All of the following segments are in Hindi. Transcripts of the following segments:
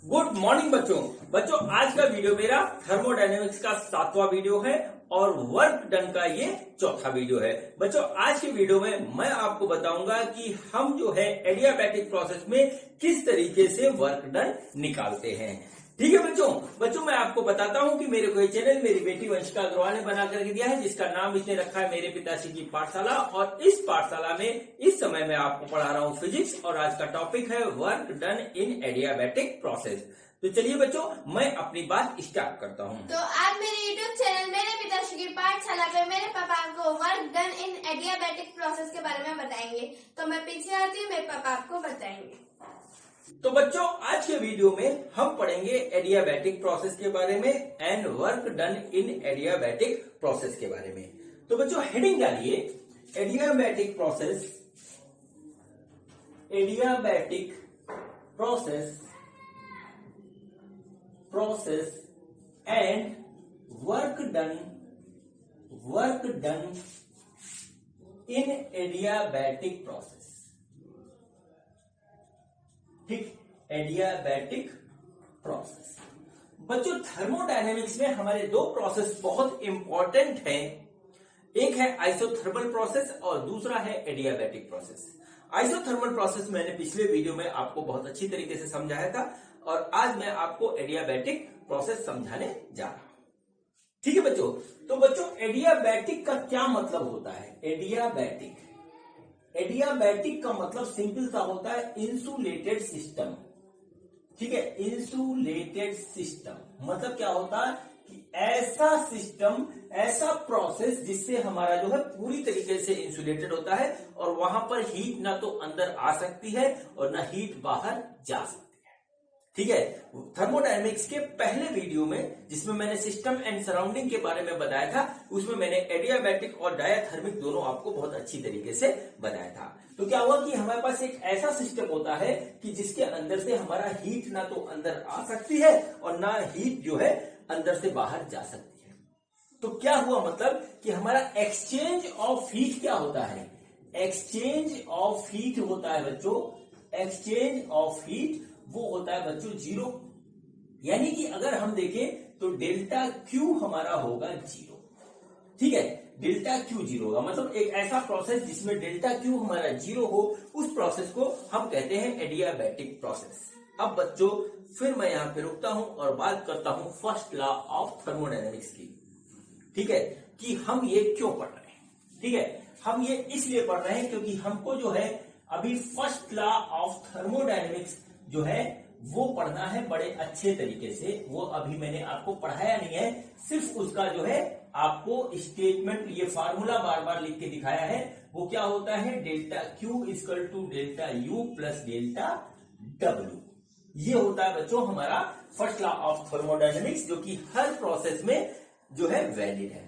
गुड मॉर्निंग बच्चों आज का वीडियो मेरा थर्मोडायनेमिक्स का 7वां वीडियो है और वर्क डन का ये चौथा वीडियो है। बच्चों आज के वीडियो में मैं आपको बताऊंगा कि हम जो है एडियाबैटिक प्रोसेस में किस तरीके से वर्क डन निकालते हैं। ठीक है बच्चों मैं आपको बताता हूं कि मेरे को ये चैनल मेरी बेटी वंशिका अग्रवाल ने बना करके दिया है, जिसका नाम इसने रखा है मेरे पिताश्री की पाठशाला। और इस पाठशाला में इस समय मैं आपको पढ़ा रहा हूं फिजिक्स और आज का टॉपिक है work done in adiabatic process. तो चलिए बच्चों मैं अपनी बात स्टार्ट करता हूं। तो आज मेरे YouTube चैनल मेरे पिताश्री की पाठशाला पे मेरे पापा आपको work done in adiabatic process के बारे में बताएंगे। तो मैं पीछे आती हूँ, मेरे पापा आपको बताएंगे। तो बच्चों आज के वीडियो में हम पढ़ेंगे एडियाबैटिक प्रोसेस के बारे में and work done in adiabatic process के बारे में। तो बच्चों हेडिंग डालिए adiabatic process and work done in adiabatic process. ठीक, एडियाबैटिक प्रोसेस। बच्चों थर्मोडायनेमिक्स में हमारे दो प्रोसेस बहुत इंपॉर्टेंट हैं। एक है आइसोथर्मल प्रोसेस और दूसरा है एडियाबैटिक प्रोसेस। आइसोथर्मल प्रोसेस मैंने पिछले वीडियो में आपको बहुत अच्छी तरीके से समझाया था और आज मैं आपको एडियाबैटिक प्रोसेस समझाने जा रहा हूं। ठीक है बच्चों, तो बच्चों एडियाबैटिक का क्या मतलब होता है? एडियाबैटिक का मतलब सिंपल सा होता है इंसुलेटेड सिस्टम। ठीक है, इंसुलेटेड सिस्टम मतलब क्या होता है कि ऐसा सिस्टम, ऐसा प्रोसेस जिससे हमारा जो है पूरी तरीके से इंसुलेटेड होता है और वहां पर हीट ना तो अंदर आ सकती है और ना हीट बाहर जा सकती है। ठीक है, थर्मोडायनेमिक्स के पहले वीडियो में जिसमें मैंने सिस्टम एंड सराउंडिंग के बारे में बताया था, उसमें मैंने एडियाबैटिक और डायाथर्मिक दोनों आपको बहुत अच्छी तरीके से बताया था। तो क्या हुआ कि हमारे पास एक ऐसा सिस्टम होता है कि जिसके अंदर से हमारा हीट ना तो अंदर आ सकती है और ना हीट जो है अंदर से बाहर जा सकती है। तो क्या हुआ मतलब कि हमारा एक्सचेंज ऑफ हीट क्या होता है? एक्सचेंज ऑफ हीट होता है बच्चों, एक्सचेंज ऑफ हीट वो होता है बच्चों जीरो। यानी कि अगर हम देखें तो डेल्टा क्यू हमारा होगा जीरो। ठीक है, डेल्टा क्यू जीरो होगा मतलब एक ऐसा प्रोसेस जिसमें डेल्टा क्यू हमारा जीरो हो, उस प्रोसेस को हम कहते हैं एडियाबैटिक प्रोसेस। अब बच्चों फिर मैं यहां पे रुकता हूं और बात करता हूं फर्स्ट लॉ ऑफ थर्मोडायनेमिक्स की। ठीक है, कि हम ये क्यों पढ़ रहे हैं? ठीक है, हम ये इसलिए पढ़ रहे हैं क्योंकि हमको जो है अभी फर्स्ट लॉ ऑफ थर्मोडायनेमिक्स जो है वो पढ़ना है बड़े अच्छे तरीके से। वो अभी मैंने आपको पढ़ाया नहीं है, सिर्फ उसका जो है आपको स्टेटमेंट, ये फार्मूला बार बार लिख के दिखाया है। वो क्या होता है? Delta Q equal to delta U plus delta W. ये होता है बच्चों हमारा फर्स्ट लॉ ऑफ थर्मोडायनेमिक्स, जो कि हर प्रोसेस में जो है वैलिड है।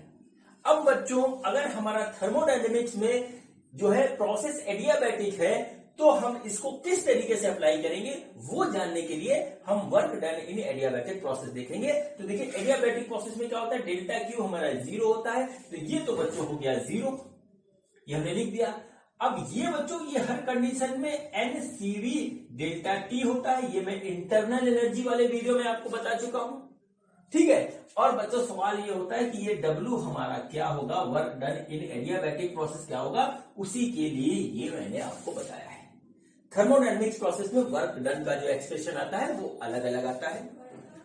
अब बच्चों अगर हमारा थर्मोडायनेमिक्स में जो है प्रोसेस एडियाबैटिक है तो हम इसको किस तरीके से अप्लाई करेंगे वो जानने के लिए हम work done in adiabatic process देखेंगे। तो देखिए एडियाबैटिक प्रोसेस में क्या होता है, डेल्टा क्यू हमारा जीरो होता है। तो ये तो बच्चों हो गया जीरो, ये हमने लिख दिया। अब ये बच्चों ये हर कंडीशन में एनसीवी डेल्टा टी होता है, ये मैं इंटरनल एनर्जी वाले वीडियो में आपको बता चुका हूं। ठीक है, और बच्चों सवाल ये होता है कि ये W हमारा क्या होगा, work done in adiabatic process क्या होगा, उसी के लिए ये मैंने आपको बताया है। थर्मोडायनेमिक्स प्रोसेस में वर्क डन का जो एक्सप्रेशन आता है वो अलग अलग आता है।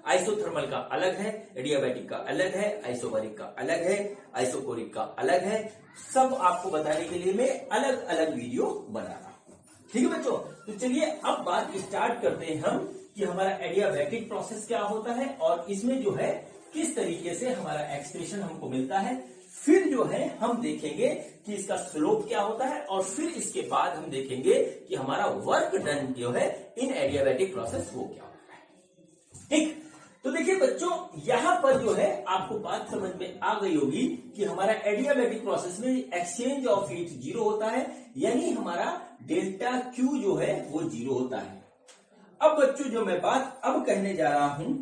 आइसोथर्मल का अलग है, एडियाबैटिक का अलग है, आइसोबैरिक का अलग है, आइसोकोरिक का अलग है। सब आपको बताने के लिए मैं अलग अलग वीडियो बना रहा हूं। ठीक है बच्चों, तो चलिए अब बात स्टार्ट करते हैं हम कि हमारा एडियाबैटिक प्रोसेस क्या होता है और इसमें जो है किस तरीके से हमारा एक्सप्रेशन हमको मिलता है। फिर जो है हम देखेंगे कि इसका स्लोप क्या होता है और फिर इसके बाद हम देखेंगे कि हमारा वर्क डन जो है इन एडियाबैटिक प्रोसेस वो क्या होता है। ठीक, तो देखिए बच्चों यहां पर जो है आपको बात समझ में आ गई होगी कि हमारा एडियाबैटिक प्रोसेस में एक्सचेंज ऑफ हीट जीरो होता है, यानी हमारा डेल्टा क्यू जो है वो जीरो होता है। अब बच्चों जो मैं बात अब कहने जा रहा हूं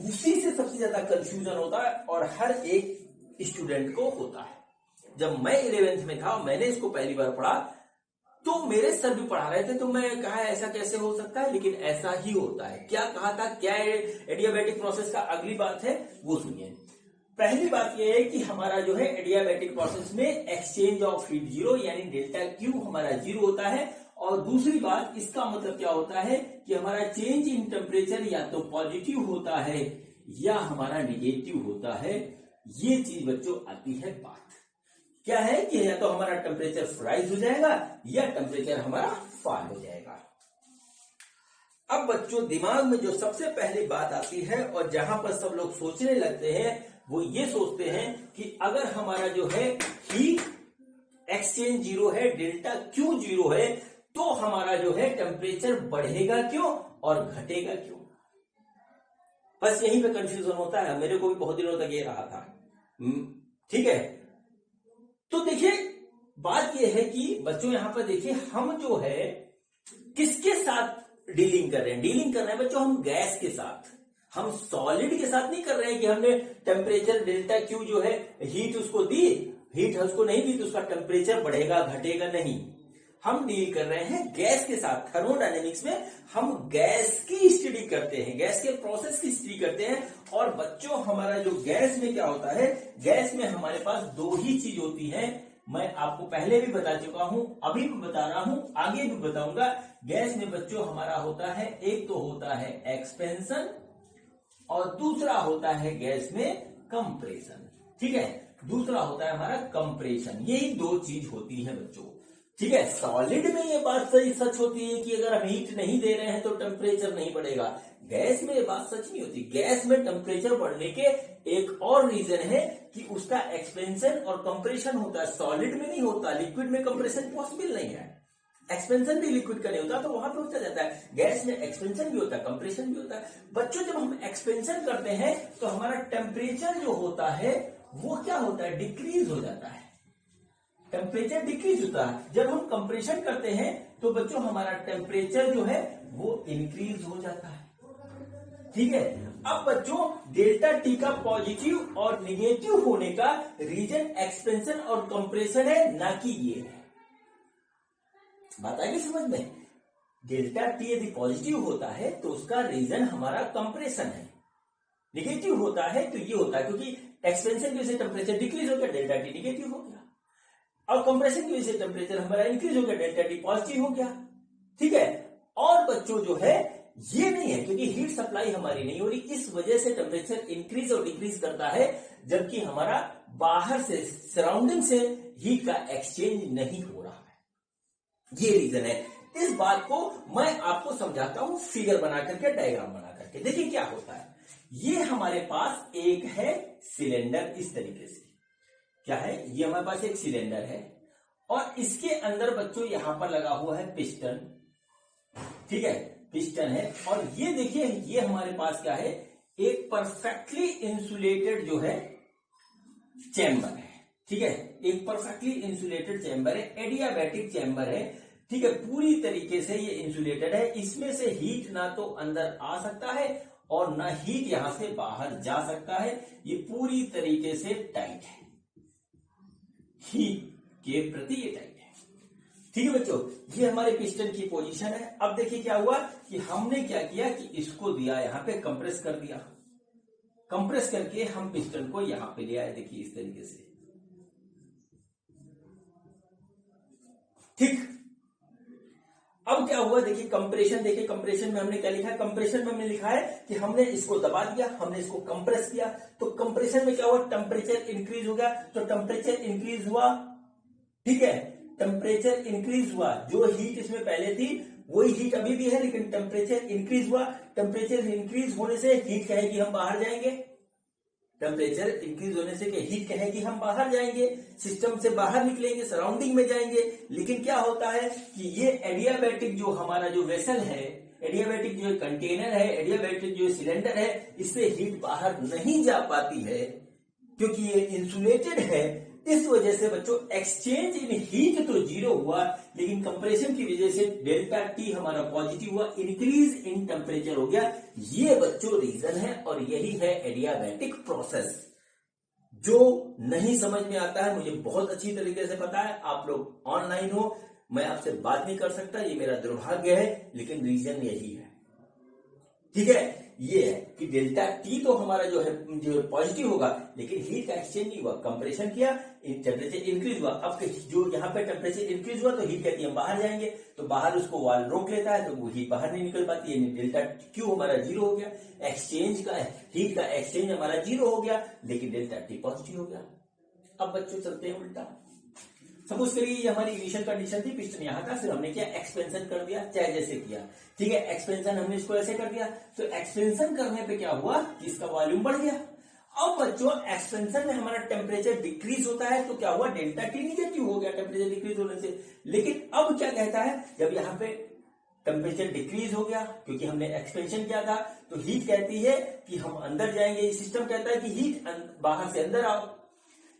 उसी से सबसे ज्यादा कंफ्यूजन होता है और हर एक स्टूडेंट को होता है। जब मैं 11th में था मैंने इसको पहली बार पढ़ा तो मेरे सर भी पढ़ा रहे थे तो मैं कहा ऐसा कैसे हो सकता है, लेकिन ऐसा ही होता है। क्या कहा था, क्या एडियाबैटिक प्रोसेस का अगली बात है वो सुनिए। पहली बात यह है कि हमारा जो है एडियाबैटिक प्रोसेस में एक्सचेंज ऑफ हीट जीरो, यानी डेल्टा क्यू हमारा जीरो होता है। और दूसरी बात, इसका मतलब क्या होता है कि हमारा चेंज इन टेम्परेचर या तो पॉजिटिव होता है या हमारा निगेटिव होता है। ये चीज बच्चों आती है बात, क्या है कि या तो हमारा टेम्परेचर राइज हो जाएगा या टेम्परेचर हमारा फॉल हो जाएगा। अब बच्चों दिमाग में जो सबसे पहली बात आती है और जहां पर सब लोग सोचने लगते हैं वो ये सोचते हैं कि अगर हमारा जो है हीट एक्सचेंज जीरो है, डेल्टा क्यू जीरो है, तो हमारा जो है टेम्परेचर बढ़ेगा क्यों और घटेगा क्यों। बस यहीं पे कंफ्यूजन होता है, मेरे को भी बहुत दिनों तक ये रहा था। ठीक है, तो देखिए बात यह है कि बच्चों यहां पर देखिए हम जो है किसके साथ डीलिंग कर रहे हैं, डीलिंग कर रहे हैं बच्चों हम गैस के साथ। हम सॉलिड के साथ नहीं कर रहे हैं कि हमने टेम्परेचर डेल्टा क्यू जो है हीट उसको दी, हीट उसको नहीं दी तो उसका टेम्परेचर बढ़ेगा घटेगा, नहीं। हम डील कर रहे हैं गैस के साथ। थर्मोडायनेमिक्स में हम गैस की स्टडी करते हैं, गैस के प्रोसेस की स्टडी करते हैं। और बच्चों हमारा जो गैस में क्या होता है, गैस में हमारे पास दो ही चीज होती है। मैं आपको पहले भी बता चुका हूं, अभी भी बता रहा हूं, आगे भी बताऊंगा। गैस में बच्चों हमारा होता है, एक तो होता है एक्सपेंशन और दूसरा होता है गैस में कंप्रेशन। ठीक है, दूसरा होता है हमारा कंप्रेशन। यही दो चीज होती है बच्चों। ठीक है, सॉलिड में ये बात सही सच होती है कि अगर हम हीट नहीं दे रहे हैं तो टेम्परेचर नहीं बढ़ेगा। गैस में ये बात सच नहीं होती। गैस में टेम्परेचर बढ़ने के एक और रीजन है कि उसका एक्सपेंशन और कंप्रेशन होता है, सॉलिड में नहीं होता। लिक्विड में कंप्रेशन पॉसिबल नहीं है, एक्सपेंशन भी लिक्विड का नहीं होता, तो वहां पे होता जाता है। गैस में एक्सपेंशन भी होता है, कंप्रेशन भी होता है। बच्चों जब हम एक्सपेंशन करते हैं तो हमारा टेम्परेचर जो होता है वो क्या होता है, डिक्रीज हो जाता है, टेम्परेचर डिक्रीज होता है। जब हम कंप्रेशन करते हैं तो बच्चों हमारा टेम्परेचर जो है वो इंक्रीज हो जाता है। ठीक है, अब बच्चों डेल्टा टी का पॉजिटिव और निगेटिव होने का रीजन एक्सपेंशन और कंप्रेशन है, ना कि ये है। बात आएगी समझ में। डेल्टा टी यदि पॉजिटिव होता है तो उसका रीजन हमारा कंप्रेशन है, निगेटिव होता है तो ये होता है क्योंकि एक्सपेंशन की वजह से टेम्परेचर डिक्रीज हो गया, डेल्टा टी निगेटिव हो गया। और कंप्रेशन की वजह से टेम्परेचर हमारा इंक्रीज हो गया, डेल्टा टी पॉजिटिव हो गया। ठीक है, और बच्चों जो है ये नहीं है क्योंकि हीट सप्लाई हमारी नहीं हो रही, इस वजह से टेम्परेचर इंक्रीज और डिक्रीज करता है, जबकि हमारा बाहर से सराउंडिंग से हीट का एक्सचेंज नहीं हो रहा है। ये रीजन है। इस बात को मैं आपको समझाता हूं फिगर बना करके, डायग्राम बना करके। देखिए क्या होता है, ये हमारे पास एक है सिलेंडर, इस तरीके से क्या है, ये हमारे पास एक सिलेंडर है और इसके अंदर बच्चों यहां पर लगा हुआ है पिस्टन। ठीक है, पिस्टन है और ये देखिए ये हमारे पास क्या है, एक परफेक्टली इंसुलेटेड जो है चैम्बर है। ठीक है, एक परफेक्टली इंसुलेटेड चैम्बर है, एडियाबैटिक चैम्बर है। ठीक है, पूरी तरीके से ये इंसुलेटेड है, इसमें से हीट ना तो अंदर आ सकता है और ना हीट यहां से बाहर जा सकता है। ये पूरी तरीके से टाइट है, हीट के प्रति ये टाइट है। ठीक है बच्चों, ये हमारे पिस्टन की पोजीशन है। अब देखिए क्या हुआ कि हमने क्या किया कि इसको दिया यहां पे, कंप्रेस कर दिया, कंप्रेस करके हम पिस्टन को यहां पे ले आए। देखिए इस तरीके से। ठीक, अब क्या हुआ देखिए कंप्रेशन। देखिए कंप्रेशन में हमने क्या लिखा है, कंप्रेशन में हमने लिखा है कि हमने इसको दबा दिया, हमने इसको कंप्रेस किया। तो कंप्रेशन में क्या हुआ, टेम्परेचर इंक्रीज हो गया। तो टेम्परेचर इंक्रीज हुआ, ठीक है, टेम्परेचर इंक्रीज हुआ। जो हीट इसमें पहले थी वही हीट अभी भी है, लेकिन टेम्परेचर इंक्रीज हुआ। टेम्परेचर इंक्रीज होने से हीट कहेगी हम बाहर जाएंगे, टेम्परेचर इंक्रीज होने से हीट कहेगी हम बाहर जाएंगे, सिस्टम से बाहर निकलेंगे, सराउंडिंग में जाएंगे। लेकिन क्या होता है कि ये एडियाबैटिक जो हमारा जो वेसल है, एडियाबैटिक जो कंटेनर है, एडियाबैटिक जो सिलेंडर है, इससे हीट बाहर नहीं जा पाती है क्योंकि ये इंसुलेटेड है। इस वजह से बच्चों एक्सचेंज इन हीट तो जीरो हुआ, लेकिन कंप्रेशन की वजह से डेल्टा टी हमारा पॉजिटिव हुआ, इंक्रीज इन टेम्परेचर हो गया। ये बच्चों रीजन है और यही है एडियाबैटिक प्रोसेस। जो नहीं समझ में आता है, मुझे बहुत अच्छी तरीके से पता है, आप लोग ऑनलाइन हो, मैं आपसे बात नहीं कर सकता, ये मेरा दुर्भाग्य है, लेकिन रीजन यही है। ठीक है, ये है कि डेल्टा टी तो हमारा जो है जो पॉजिटिव होगा, लेकिन हीट का एक्सचेंज नहीं हुआ, कंप्रेशन किया, टेम्परेचर इंक्रीज हुआ। अब जो यहाँ पे टेम्परेचर इंक्रीज हुआ तो हीट कहती है हम बाहर जाएंगे, तो बाहर उसको वाल रोक लेता है, तो वो हीट बाहर नहीं निकल पाती है, डेल्टा क्यू हमारा जीरो हो गया। एक्सचेंज का हीट का एक्सचेंज हमारा जीरो हो गया, लेकिन डेल्टा टी पॉजिटिव हो गया। अब बच्चों चलते हैं उल्टा। सपोज करिए ये हमारी इनिशियल कंडीशन थी, पिस्टन यहाँ था, फिर हमने क्या एक्सपेंशन कर दिया, चाहे जैसे किया। ठीक है, एक्सपेंशन हमने इसको ऐसे कर दिया, तो एक्सपेंशन करने पे क्या हुआ कि इसका वॉल्यूम बढ़ गया। अब बच्चों एक्सपेंशन में हमारा टेम्परेचर डिक्रीज होता है, तो क्या हुआ, डेल्टा टी निगेटिव हो गया टेम्परेचर डिक्रीज होने से। लेकिन अब क्या कहता है, जब यहाँ पे टेम्परेचर डिक्रीज हो गया क्योंकि हमने एक्सपेंशन किया था, तो हीट कहती है कि हम अंदर जाएंगे, सिस्टम कहता है कि हीट बाहर से अंदर आओ।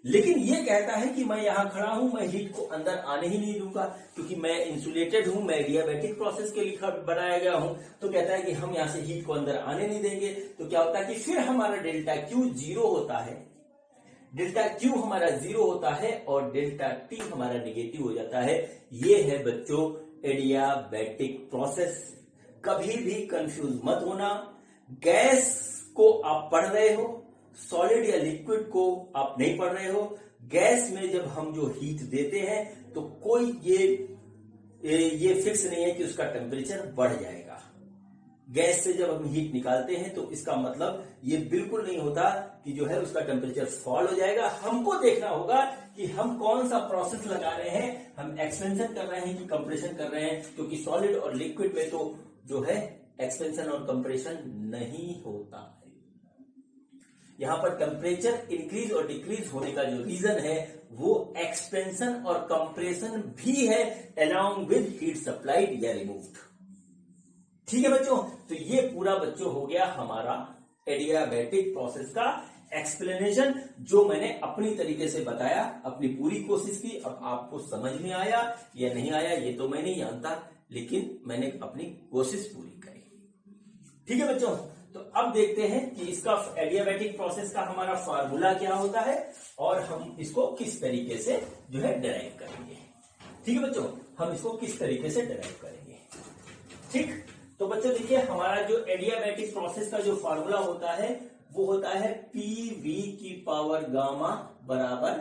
लेकिन ये कहता है कि मैं यहां खड़ा हूं, मैं हीट को अंदर आने ही नहीं दूंगा, क्योंकि मैं इंसुलेटेड हूं, मैं एडियाबैटिक प्रोसेस के लिए बनाया गया हूं। तो कहता है कि हम यहां से हीट को अंदर आने नहीं देंगे। तो क्या होता है कि फिर हमारा डेल्टा क्यू जीरो होता है, डेल्टा क्यू हमारा जीरो होता है और डेल्टा टी हमारा निगेटिव हो जाता है। ये है बच्चों एडियाबैटिक प्रोसेस। कभी भी कंफ्यूज मत होना। गैस को आप पढ़ रहे हो, सॉलिड या लिक्विड को आप नहीं पढ़ रहे हो। गैस में जब हम जो हीट देते हैं तो कोई ये फिक्स नहीं है कि उसका टेम्परेचर बढ़ जाएगा। गैस से जब हम हीट निकालते हैं तो इसका मतलब ये बिल्कुल नहीं होता कि जो है उसका टेम्परेचर फॉल हो जाएगा। हमको देखना होगा कि हम कौन सा प्रोसेस लगा रहे हैं, हम एक्सपेंशन कर रहे हैं कि कंप्रेशन कर रहे हैं, क्योंकि सॉलिड और लिक्विड में तो जो है एक्सपेंशन और कंप्रेशन नहीं होता है। यहां पर टेम्परेचर इंक्रीज और डिक्रीज होने का जो रीजन है वो एक्सपेंशन और कंप्रेशन भी है, अलोंग विद हीट सप्लाइड या रिमूव्ड। ठीक है बच्चों, तो ये पूरा बच्चों हो गया हमारा एडियाबैटिक प्रोसेस का एक्सप्लेनेशन, जो मैंने अपनी तरीके से बताया, अपनी पूरी कोशिश की। अब आपको समझ में आया या नहीं आया ये तो मैं नहीं जानता, लेकिन मैंने अपनी कोशिश पूरी करी। ठीक है बच्चों, तो अब देखते हैं कि इसका एडियाबैटिक प्रोसेस का हमारा फार्मूला क्या होता है और हम इसको किस तरीके से जो है डिराइव करेंगे। ठीक है बच्चों, हम इसको किस तरीके से डिराइव करेंगे। ठीक, तो बच्चों देखिए हमारा जो एडियाबैटिक प्रोसेस का जो फार्मूला होता है वो होता है पीवी की पावर गामा बराबर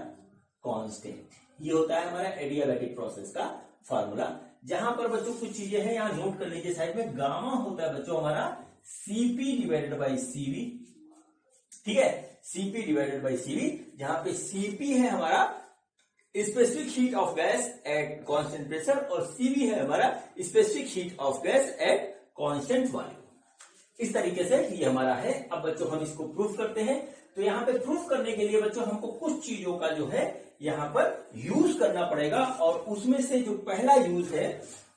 कांस्टेंट। ये होता है हमारा एडियाबैटिक प्रोसेस का फार्मूला। जहां पर बच्चों कुछ चीजें हैं यहां नोट कर लीजिए साइड में। गामा होता है बच्चों हमारा Cp डिवाइडेड बाई Cv। ठीक है, Cp डिवाइडेड बाई Cv, जहां पे Cp है हमारा specific heat of gas at constant pressure और Cv है हमारा specific heat of gas at constant volume. इस तरीके से ये हमारा है। अब बच्चों हम इसको प्रूफ करते हैं। तो यहाँ पे प्रूफ करने के लिए बच्चों हमको कुछ चीजों का जो है यहाँ पर यूज करना पड़ेगा, और उसमें से जो पहला यूज है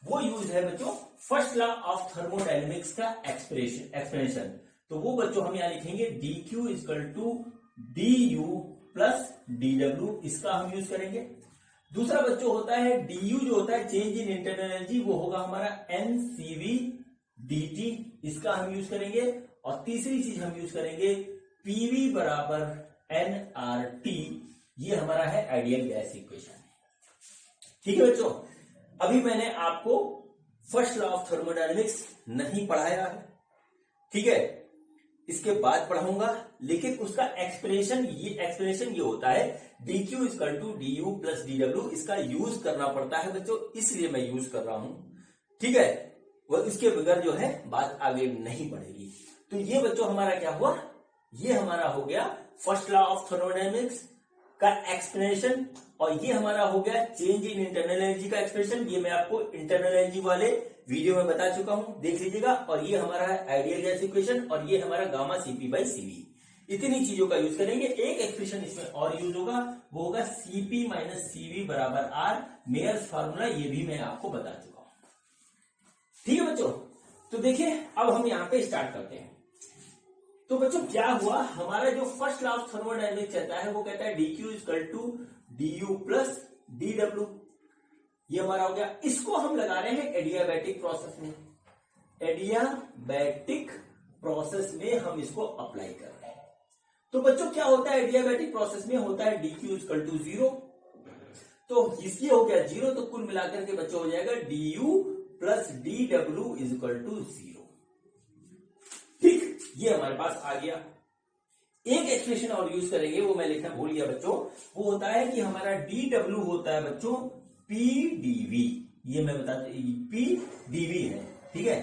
वो यूज है बच्चों फर्स्ट लॉ ऑफ थर्मोडायनेमिक्स का एक्सप्रेशन। तो वो बच्चों हम यहां लिखेंगे dq equal to du plus dw, इसका हम यूज करेंगे। दूसरा बच्चों होता है du जो होता है चेंज इन इंटरनल एनर्जी, वो होगा हमारा ncv dt, इसका हम यूज करेंगे। और तीसरी चीज हम यूज करेंगे pv बराबर nRT, ये हमारा है आइडियल गैस इक्वेशन। ठीक है बच्चों, अभी मैंने आपको फर्स्ट लॉ ऑफ थर्मोडायनेमिक्स नहीं पढ़ाया है, ठीक है, इसके बाद पढ़ाऊंगा, लेकिन उसका एक्सप्लेनेशन ये होता है dq equal to du plus dw, इसका यूज करना पड़ता है बच्चों, इसलिए मैं यूज कर रहा हूं। ठीक है, वो इसके बगैर जो है बात आगे नहीं बढ़ेगी। तो ये बच्चों हमारा क्या हुआ, ये हमारा हो गया फर्स्ट लॉ ऑफ थर्मोडायनेमिक्स का एक्सप्लेनेशन, और ये हमारा हो गया चेंज इन इंटरनल एनर्जी का एक्सप्रेशन। ये मैं आपको इंटरनल एनर्जी वाले वीडियो में बता चुका हूं, देख लीजिएगा। और ये हमारा है आइडियल गैस इक्वेशन, और ये हमारा गामा Cp बाई Cv। इतनी चीजों का यूज करेंगे। एक एक्सप्रेशन इसमें और यूज होगा, वो होगा Cp माइनस Cv बराबर R, मेयर्स फार्मूला, ये भी मैं आपको बता चुका हूं। ठीक है बच्चों, तो देखिए अब हम यहां पे स्टार्ट करते हैं। तो बच्चों क्या हुआ, हमारा जो फर्स्ट लॉ ऑफ थर्मोडायनेमिक्स कहता है वो कहता है dq equal to du plus dw, ये हमारा हो गया। इसको हम लगा रहे हैं एडियाबैटिक प्रोसेस में, एडियाबैटिक प्रोसेस में हम इसको अप्लाई कर रहे हैं। तो बच्चों क्या होता है एडियाबैटिक प्रोसेस में, होता है dq इक्वल टू 0, तो इसकी हो गया 0, तो कुल मिलाकर के बच्चों हो जाएगा du plus dw is equal to 0। ठीक, ये हमारे पास आ गया। एक एक्सप्रेशन और यूज करेंगे, वो मैं लिखना भूल गया बच्चों, वो होता है कि हमारा dw होता है बच्चों pdv। ये मैं बताता pdv है, ठीक है।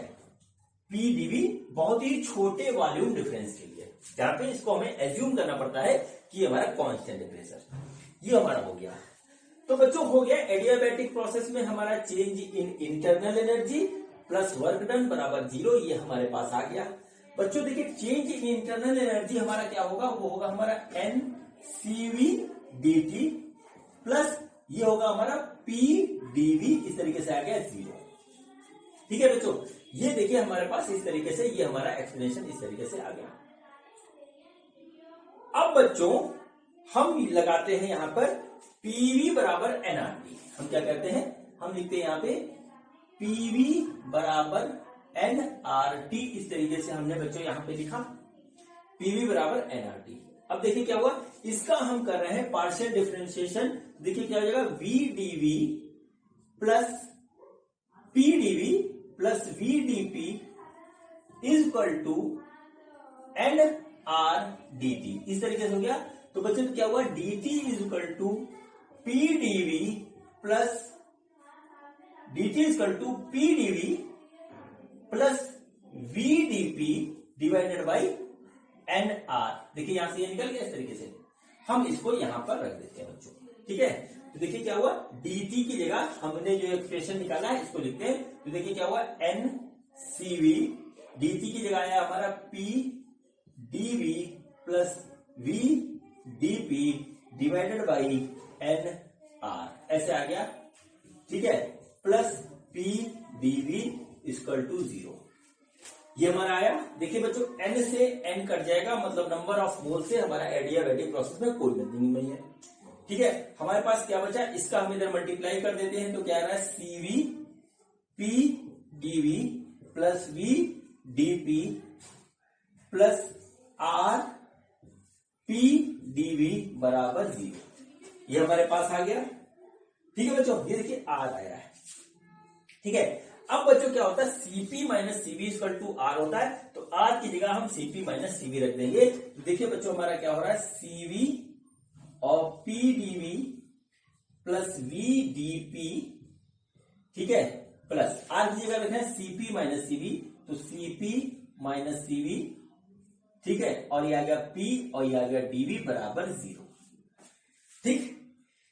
pdv बहुत ही छोटे वॉल्यूम डिफरेंस के लिए, जहां पे इसको हमें एज्यूम करना पड़ता है कि हमारा कांस्टेंट है प्रेशर। ये हमारा हो गया। तो बच्चों हो गया एडियाबैटिक प्रोसेस में हमारा change in internal energy plus work done बराबर 0, ये हमारे पास आ गया। बच्चों देखिए चेंज इन इंटरनल एनर्जी हमारा क्या होगा, वो होगा हमारा NCV dt प्लस ये होगा हमारा PdV, इस तरीके से आ गया 0। ठीक है बच्चों, ये देखिए हमारे पास इस तरीके से ये हमारा एक्सप्लेनेशन इस तरीके से आ गया। अब बच्चों हम लगाते हैं यहां पर PV बराबर nRT। हम क्या करते हैं, हम लिखते हैं यहां पे PV बराबर nRT, इस तरीके से हमने बच्चों यहां पे लिखा PV बराबर nRT। अब देखिए क्या हुआ, इसका हम कर रहे हैं पार्शियल डिफरेंशिएशन। देखिए क्या हो जाएगा VdV plus PdV plus VdP is equal to nRdt, इस तरीके से हो गया। तो बच्चों क्या हुआ, dt is equal to PdV plus dt is equal to PdV plus VdP divided by nR। देखिए यहां से ये निकल गया, इस तरीके से हम इसको यहां पर रख देते हैं बच्चों। ठीक है, तो देखिए क्या हुआ, dt की जगह हमने जो एक्सप्रेशन निकाला है इसको लिखते हैं। तो देखिए क्या हुआ, NCV dt की जगह आया हमारा PdV plus VdP divided by nR, ऐसे आ गया। ठीक है, प्लस PdV इक्वल टू 0, ये हमारा आया। देखिए बच्चों n से n कट जाएगा, मतलब नंबर ऑफ मोल से हमारा एडियाबैटिक प्रोसेस में कोई मीनिंग नहीं है। ठीक है, हमारे पास क्या बचा, इसका हम इधर मल्टीप्लाई कर देते हैं, तो क्या आ रहा है CV PdV plus VdP plus R PdV बराबर 0, ये हमारे पास आ गया। ठीक है बच्चों, ये देखिए R आया है। ठीक है, अब बच्चों क्या होता है, CP minus CV equal to R होता है, तो R की जगह हम CP माइनस CV रख देंगे। तो देखिए बच्चों हमारा क्या हो रहा है, CV और PdV प्लस VdP, ठीक है, प्लस R की जगह रखना है CP माइनस CV, तो CP माइनस CV, ठीक है, और ये आ गया P और ये आ गया dV बराबर 0। ठीक,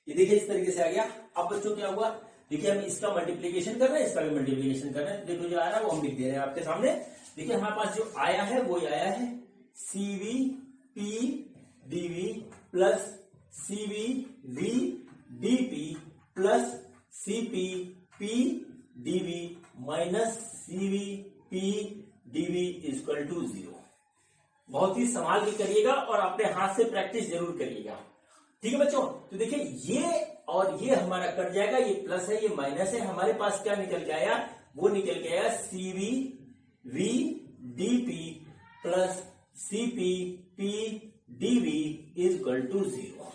ये देखिए इस तरीके से आ गया। अब बच्चों क्या हुआ, देखिए हम इसका मल्टीप्लीकेशन कर रहे हैं, इसका भी मल्टीप्लीकेशन कर रहे हैं। देखो जो आ रहा है वो हम लिख दे रहे हैं आपके सामने। देखिए हमारे पास जो आया है वो आया है CV PdV plus CV VdP plus CP PdV minus CV PdV equal to 0। बहुत ही संभाल के करिएगा और अपने हाथ से प्रैक्टिस जरूर करिएगा। ठीक है बच्चों, तो देखिए ये और ये हमारा कट जाएगा, ये प्लस है ये माइनस है, हमारे पास क्या निकल के आया, वो निकल के आया CV VdP plus CP PdV is equal to 0।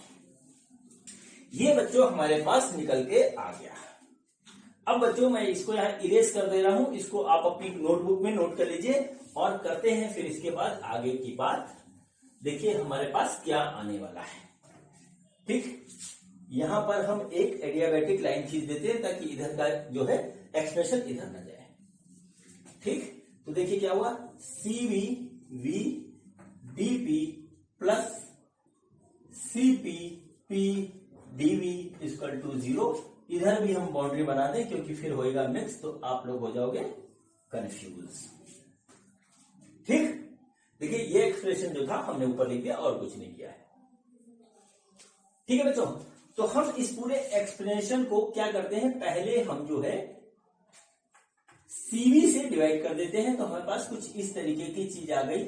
ये बच्चों हमारे पास निकल के आ गया। अब बच्चों मैं इसको यहां इरेज कर दे रहा हूं, इसको आप अपनी नोटबुक में नोट कर लीजिए और करते हैं फिर इसके बाद आगे की बात। देखिए हमारे पास क्या आने वाला है। ठीक, यहां पर हम एक एडियाबैटिक लाइन खींच देते हैं ताकि इधर का जो है एक्सप्रेशन इधर न जाए। ठीक, तो देखिए क्या हुआ, CV VdP plus CP PdV equal to 0। इधर भी हम बाउंड्री बना दें क्योंकि फिर होएगा मिक्स, तो आप लोग हो जाओगे कंफ्यूज। ठीक, देखिए ये एक्सप्रेशन जो था हमने ऊपर लिख दिया और कुछ नहीं किया है। ठीक है बच्चों, तो हम इस पूरे एक्सप्लेनेशन को क्या करते हैं, पहले हम जो है CV से डिवाइड कर देते हैं। तो हमारे पास कुछ इस तरीके की चीज आ गई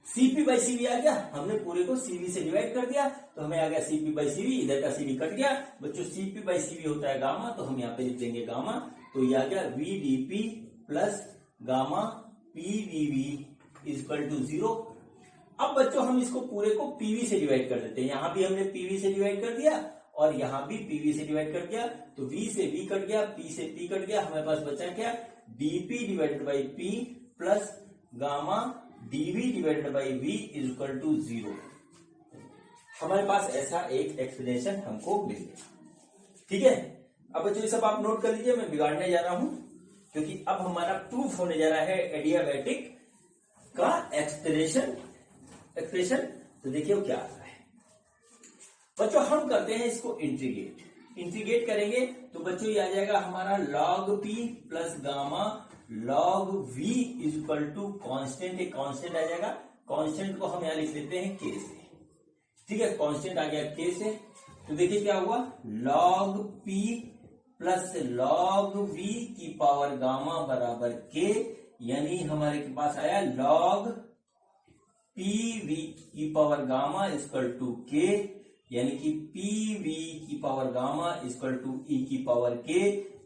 CP बाई CV आ गया, हमने पूरे को CV से डिवाइड कर दिया, तो हमें आ गया CP बाई CV, इधर का CV कट गया बच्चों। CP बाई CV होता है गामा, तो हम यहाँ पे लिख देंगे गामा, तो ये आ गया VdP plus gamma PdV equal to 0। अब बच्चों हम इसको पूरे को पीवी से डिवाइड कर देते हैं। यहां भी हमने पीवी से डिवाइड कर दिया और यहां भी पीवी से डिवाइड कर दिया, तो वी से वी कट गया, पी से पी कट गया, हमारे पास बचा क्या, DP divided by P plus gamma DV divided by V is equal to 0। हमारे पास ऐसा एक एक्सप्लेनेशन हमको मिल गया। ठीक है, अब बच्चों ये सब आप नोट कर लीजिए, मैं बिगाड़ने जा रहा हूं क्योंकि अब हमारा प्रूफ होने जा रहा है एडियाबैटिक का एक्सप्रेशन। तो देखिए वो क्या आता है बच्चों। हम करते हैं इसको इंटीग्रेट करेंगे तो बच्चों ये आ जाएगा हमारा log p plus gamma log v is equal to constant, एक कॉन्स्टेंट आ जाएगा। कॉन्स्टेंट को हम यहां लिख लेते हैं k से। ठीक है, कॉन्स्टेंट आ गया k से, तो देखिए क्या हुआ, log p plus log v की पावर गामा बराबर k, यानी हमारे के पास आया log pv की power gamma equal to k, यानी कि pv की power gamma equal to e की पावर k,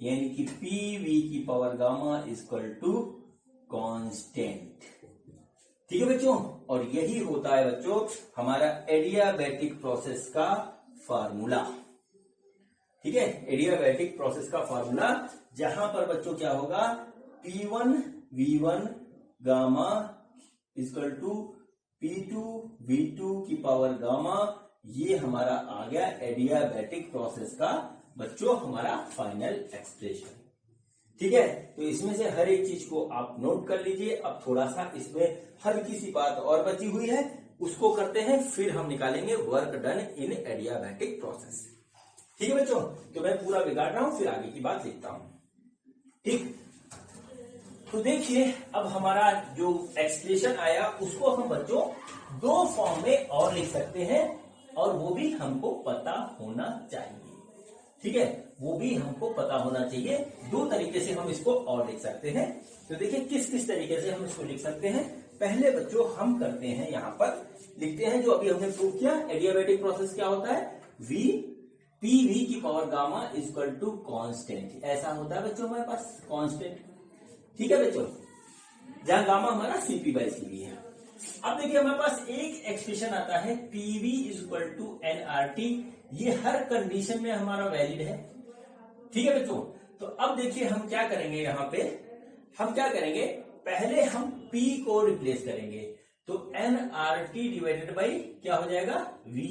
यानी कि pv की power gamma equal to constant. ठीक है बच्चों, और यही होता है बच्चों हमारा एडियाबैटिक प्रोसेस का फार्मूला। ठीक है, एडियाबैटिक प्रोसेस का फार्मूला, जहां पर बच्चों क्या होगा, P1 V1 gamma equal to P2 V2 की पावर गामा, ये हमारा आ गया एडियाबैटिक प्रोसेस का बच्चों हमारा फाइनल एक्सप्रेशन। ठीक है, तो इसमें से हर एक चीज को आप नोट कर लीजिए। अब थोड़ा सा इसमें हल्की सी बात और बची हुई है, उसको करते हैं, फिर हम निकालेंगे work done in adiabatic process. ठीक है बच्चों, तो मैं पूरा बिगाड़ रहा हूं, फिर आगे की बात लिखता हूं। ठीक, तो देखिए अब हमारा जो एक्सप्रेशन आया उसको हम बच्चों दो फॉर्म में और लिख सकते हैं, और वो भी हमको पता होना चाहिए। ठीक है, वो भी हमको पता होना चाहिए। दो तरीके से हम इसको और लिख सकते हैं। तो देखिए किस किस तरीके से हम इसको लिख सकते हैं। पहले बच्चों हम करते हैं, यहां पर लिखते हैं जो अभी हमने प्रूव किया, एडियाबैटिक प्रोसेस क्या होता है, v pv की power gamma equal to constant, ऐसा होता है बच्चों हमारे पास कांस्टेंट। ठीक है बच्चों, जहां गामा हमारा cp बाई cv है। अब देखिए हमारे पास एक एक्सप्रेशन आता है pv is equal to nRT, ये हर कंडीशन में हमारा वैलिड है। ठीक है बच्चों, तो अब देखिए हम क्या करेंगे, यहां पे हम क्या करेंगे, पहले हम p को रिप्लेस करेंगे, तो nRT डिवाइडेड बाई क्या हो जाएगा, v।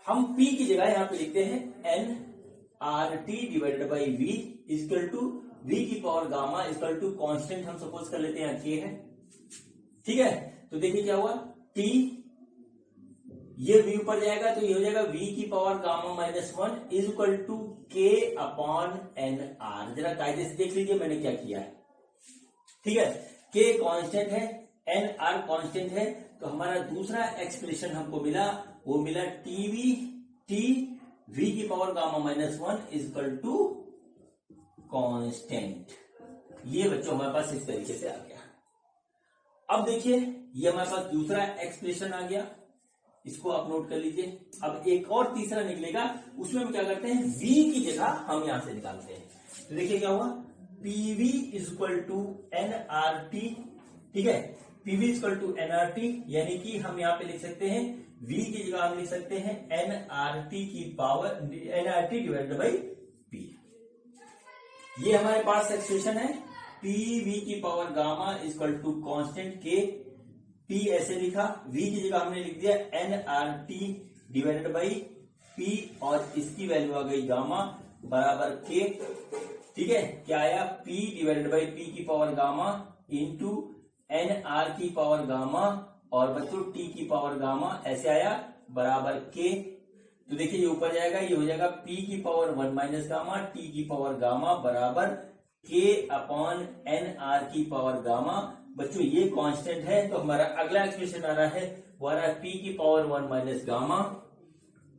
हम p की जगह यहां पे लिखते हैं nRT divided by v equal to v की power gamma equal to constant हम सपोज कर लेते हैं k है। ठीक है, तो देखिए क्या हुआ, t ये v ऊपर जाएगा तो ये हो जाएगा v की power gamma -1 is equal to k upon nr। जरा कायदे से देख लीजिए मैंने क्या किया है। ठीक है, k कांस्टेंट है, nr कांस्टेंट है, तो हमारा दूसरा एक्सप्रेशन हमको मिला, वो मिला t v की power gamma -1 is equal to constant. ये बच्चों हमारे पास इस तरीके से आ गया। अब देखिए ये हमारे पास दूसरा एक्सप्रेशन आ गया, इसको आप नोट कर लीजिए। अब एक और तीसरा निकलेगा, उसमें हम क्या करते हैं, v की जगह हम यहां से निकालते हैं। तो देखिए क्या हुआ, pv is equal to nRT। ठीक है, pv is equal to nRT, यानी कि हम यहां पे लिख सकते हैं v की जगह हम लिख सकते हैं nRT की power nRT divided by p। ये हमारे पास एक्सप्रेशन है, pv की power gamma equal to constant k, p ऐसे लिखा, v की जगह हमने लिख दिया nRT डिवाइडेड बाई p, और इसकी वैल्यू आ गई गामा बराबर k। ठीक है, क्या आया, p डिवाइडेड बाई p की पावर गामा इंटू nr की पावर गामा, और बच्चों t की पावर गामा ऐसे आया बराबर k। तो देखिए ये ऊपर जाएगा, ये हो जाएगा p की पावर 1 माइनस गामा t की पावर गामा बराबर k अपॉन nr की पावर गामा। बच्चों ये कांस्टेंट है, तो हमारा अगला एक्सप्रेशन आ रहा है, वो आ रहा है p की पावर 1 माइनस गामा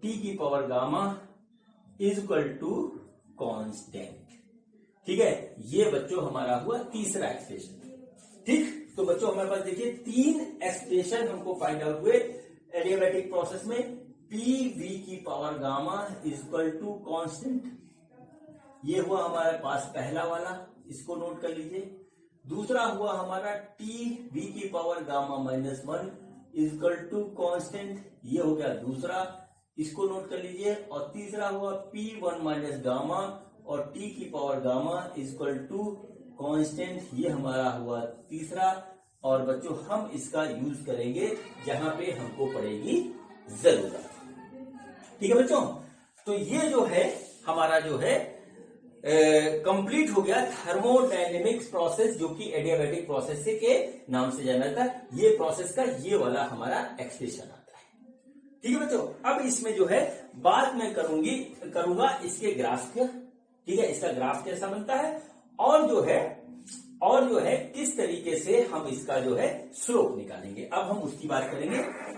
t की power gamma is equal to constant. ठीक है, ये बच्चों हमारा हुआ तीसरा एक्सप्रेशन। ठीक, तो बच्चों हमारे पास देखिए तीन एक्सप्रेशन हमको फाइंड आउट हुए एडियाबैटिक प्रोसेस में। pv की power gamma is equal to constant, ये हुआ हमारे पास पहला वाला, इसको नोट कर लीजिए। दूसरा हुआ हमारा tv की power gamma -1 equal to constant, ये हो गया दूसरा, इसको नोट कर लीजिए। और तीसरा हुआ P1 माइनस गामा और T की power gamma equal to constant, ये हमारा हुआ तीसरा। और बच्चों हम इसका यूज करेंगे जहां पे हमको पड़ेगी जरूरत। ठीक है बच्चों, तो ये जो है हमारा जो है कंप्लीट हो गया थर्मोडायनेमिक्स प्रोसेस, जो कि एडियाबैटिक प्रोसेस से के नाम से जाना जाता है। ये प्रोसेस का ये वाला हमारा एक्सप्रेशन आता है। ठीक है बच्चों, अब इसमें जो है बात मैं करूंगा इसके ग्राफ के। ठीक है, इसका ग्राफ कैसा बनता है और जो है किस तरीके से हम इसका जो है स्लोप निकालेंगे, अब हम उसकी बात करेंगे।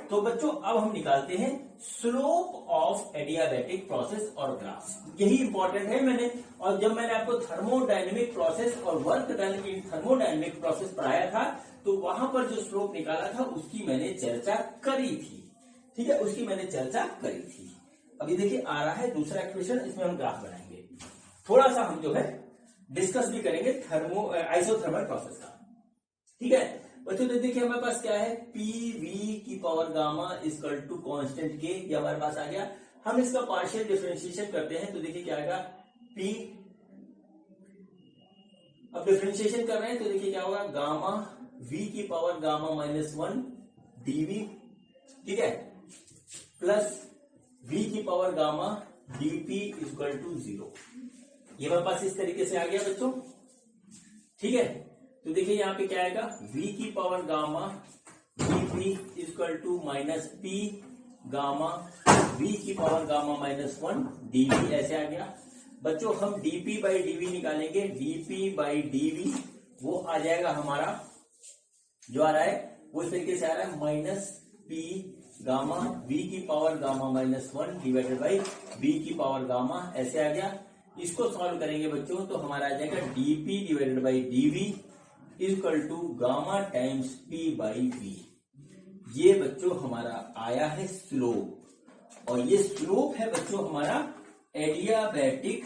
तो बच्चों अब हम निकालते हैं स्लोप ऑफ एडियाबैटिक प्रोसेस और ग्राफ, यही इंपॉर्टेंट है। और जब मैंने आपको थर्मोडायनेमिक प्रोसेस और वर्क डन इन थर्मोडायनेमिक प्रोसेस पढ़ाया था, तो वहां पर जो स्लोप निकाला था उसकी मैंने चर्चा करी थी। ठीक है, उसकी मैंने चर्चा करी थी। अभी देखिए आ रहा है दूसरा इक्वेशन, इसमें हम ग्राफ बनाएंगे। थोड़ा सा हम जो है डिस्कस भी करेंगे आइसोथर्मल प्रोसेस का। ठीक है बच्चों, तो देखिए हमारे पास क्या है, PV की power gamma equal to constant के, ये हमारे पास आ गया। हम इसका पार्शियल डिफरेंशिएशन करते हैं तो देखिए क्या आएगा, P। अब डिफरेंशिएशन कर रहे हैं तो देखिए क्या होगा, गामा V की पावर गामा -1 dV, ठीक है, प्लस V की power gamma dP equal to 0। ये हमारे पास इस तरीके से आ गया बच्चों। ठीक है, तो देखिए यहाँ पे क्या आएगा, V की power gamma dP equal to minus P gamma V की पावर गामा -1 dV, ऐसे आ गया। बच्चों हम dP बाई dV निकालेंगे, dP बाई dV वो आ जाएगा हमारा, जो आ रहा है वो इस तरीके से आ रहा है, माइनस P गामा V की power gamma -1 divided by V की पावर गामा, ऐसे आ गया। इसको सॉल्व करेंगे बच्चों तो हमारा आ जाएगा dP divided by dV equal to gamma times P by V। ये बच्चों हमारा आया है स्लोप, और ये स्लोप है बच्चों हमारा एडियाबैटिक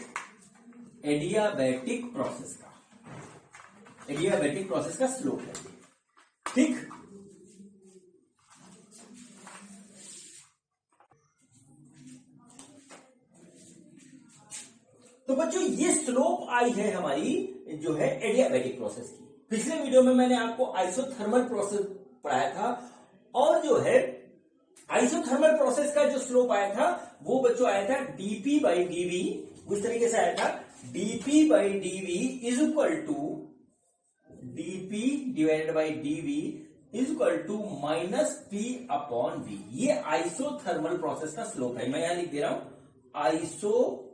प्रोसेस का स्लोप है। ठीक, तो बच्चों ये स्लोप आई है हमारी जो है एडियाबैटिक प्रोसेस की। पिछले वीडियो में मैंने आपको आइसोथर्मल प्रोसेस पढ़ाया था, और जो है आइसोथर्मल प्रोसेस का जो स्लोप आया था वो बच्चों आया था dP बाई dV, उस तरीके से आया था, dP by dV is equal to dP divided by dV is equal to minus P upon V। ये आइसोथर्मल प्रोसेस का स्लोप है। मैं यहां लिख दे रहा हूं आइसोथर्मल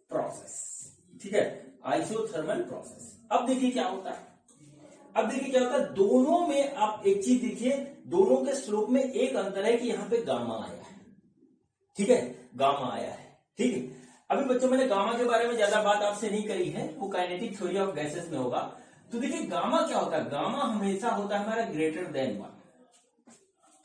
प्रोसेस। ठीक है, आइसोथर्मल प्रोसेस। अब देखिए क्या होता है, दोनों में आप एक चीज देखिए, दोनों के स्लोप में एक अंतर है कि यहां पे गामा आया है। ठीक है, गामा आया है। ठीक है, अभी बच्चों मैंने गामा के बारे में ज्यादा बात आपसे नहीं करी है, वो काइनेटिक थ्योरी ऑफ गैसेस में होगा। तो देखिए गामा क्या होता है, गामा हमेशा होता है हमारा ग्रेटर देन 1।